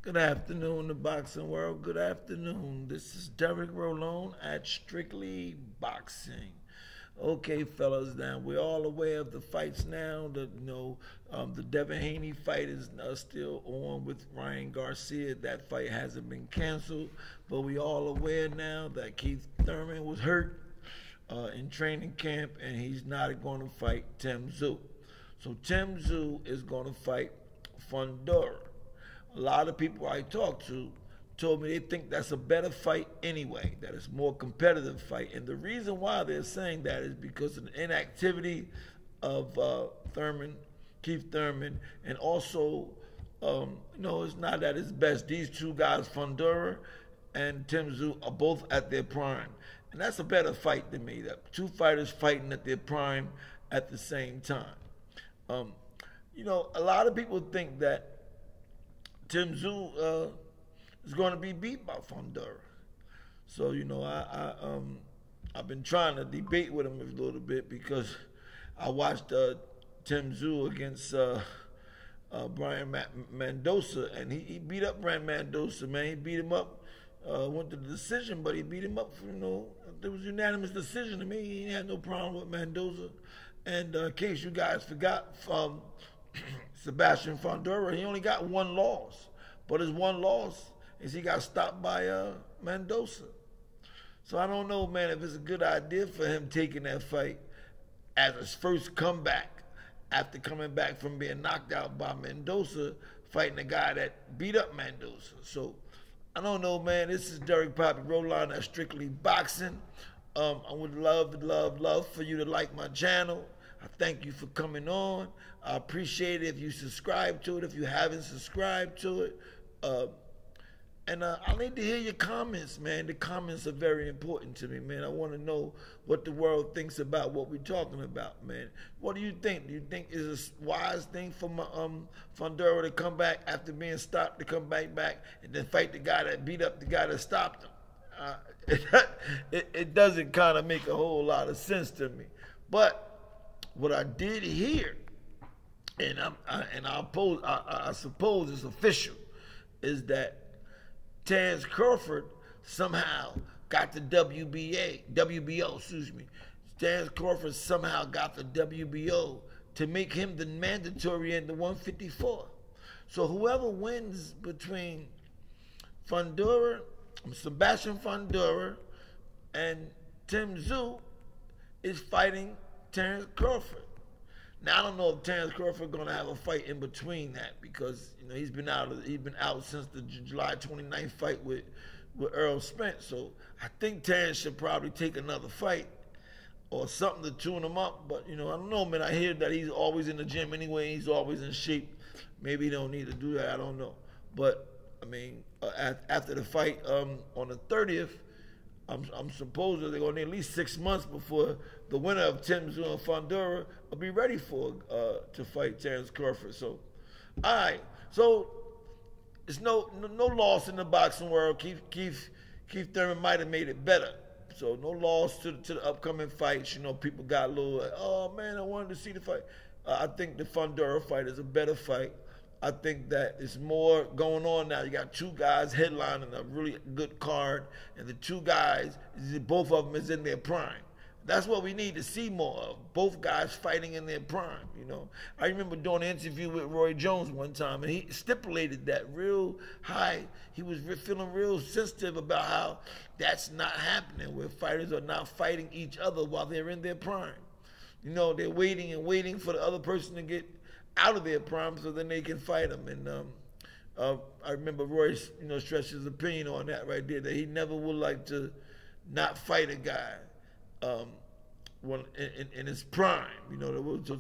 Good afternoon, the boxing world. Good afternoon. This is Derek Rolone at Strictly Boxing. Okay, fellas, now we're all aware of the fights now. The Devin Haney fight is still on with Ryan Garcia. That fight hasn't been canceled, but we all aware now that Keith Thurman was hurt in training camp, and he's not going to fight Tim Tszyu. So Tim Tszyu is going to fight FANDORA. A lot of people I talked to told me they think that's a better fight anyway, that it's a more competitive fight. And the reason why they're saying that is because of the inactivity of Keith Thurman, and also, it's not at its best. These two guys, FANDORA and Tim Tszyu, are both at their prime. And that's a better fight than me, that two fighters fighting at their prime at the same time. A lot of people think that Tim Tszyu is going to be beat by FANDORA. So, I've been trying to debate with him a little bit because I watched Tim Tszyu against Brian Mendoza, and he beat up Brian Mendoza, man. He beat him up, went to the decision, but he beat him up for, there was a unanimous decision to me. He had no problem with Mendoza. And in case you guys forgot, Sebastian FANDORA, he only got one loss. But his one loss is he got stopped by Mendoza. So I don't know, man, if it's a good idea for him taking that fight as his first comeback after coming back from being knocked out by Mendoza, fighting a guy that beat up Mendoza. So I don't know, man. This is Derek Poppy Rolone at Strictly Boxing. I would love for you to like my channel. I thank you for coming on. I appreciate it if you subscribe to it, if you haven't subscribed to it. I need to hear your comments, man. The comments are very important to me, man. I want to know what the world thinks about what we're talking about, man. What do you think? Do you think it's a wise thing for FANDORA to come back after being stopped, to come back and then fight the guy that beat up the guy that stopped him? It doesn't kind of make a whole lot of sense to me. But what I did hear, and I suppose it's official, is that Terrence Crawford somehow got the WBO, excuse me. Terrence Crawford somehow got the WBO to make him the mandatory in the 154. So whoever wins between Sebastian FANDORA and Tim Tszyu is fighting Terrence Crawford. Now I don't know if Terrence Crawford going to have a fight in between that, because he's been out since the July 29th fight with Earl Spence. So I think Terrence should probably take another fight or something to tune him up. But I don't know, man. I hear that he's always in the gym anyway. He's always in shape. Maybe he don't need to do that. I don't know. But I mean, after the fight on the 30th. I'm supposed they're going to need at least 6 months before the winner of Tim Tszyu and FANDORA will be ready to fight Terrence Crawford. So, all right. So, it's no loss in the boxing world. Keith Thurman might have made it better. So, no loss to the upcoming fights. People got a little like, oh, man, I wanted to see the fight. I think the FANDORA fight is a better fight. I think that it's more going on now. You got two guys headlining a really good card, and the two guys, both of them is in their prime. That's what we need to see more of. Both guys fighting in their prime, I remember doing an interview with Roy Jones one time, and he stipulated that real high. He was feeling real sensitive about how that's not happening, where fighters are not fighting each other while they're in their prime. They're waiting and waiting for the other person to get out of their prime so then they can fight them. And I remember Roy, stressed his opinion on that right there, that he never would like to not fight a guy in his prime,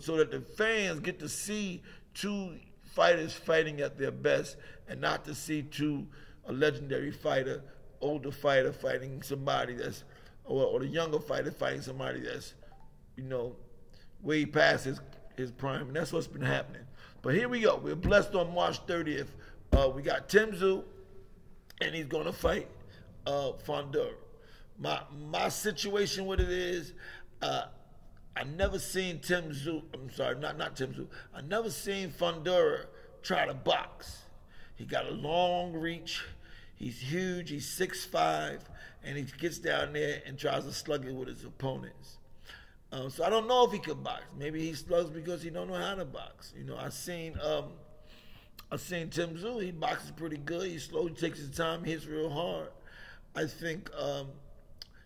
so that the fans get to see two fighters fighting at their best, and not to see a legendary fighter, older fighter fighting somebody that's, or the younger fighter fighting somebody that's, way past his prime. And that's what's been happening. But here we go. We're blessed on March 30th. We got Tim Tszyu, and he's going to fight FANDORA. My situation with it is, I never seen Tim Tszyu, I'm sorry, not Tim Tszyu. I never seen FANDORA try to box. He got a long reach. He's huge. He's 6'5", and he gets down there and tries to slug it with his opponents. So I don't know if he could box. Maybe he slugs because he don't know how to box. You know, I seen TSZYU. He boxes pretty good. He slow. He takes his time. Hits real hard. I think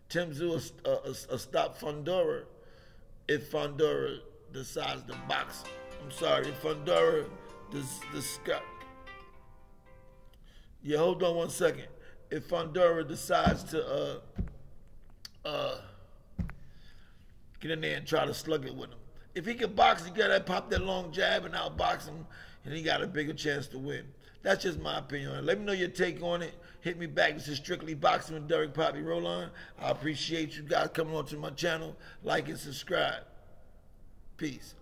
TSZYU will stop FANDORA if FANDORA decides to box. I'm sorry, if FANDORA yeah, hold on one second. If FANDORA decides to get in there and try to slug it with him. If he can box, he gotta pop that long jab and outbox him, and he got a bigger chance to win. That's just my opinion on it. Let me know your take on it. Hit me back. This is Strictly Boxing with Derek Poppy Rollon. I appreciate you guys coming on to my channel. Like and subscribe. Peace.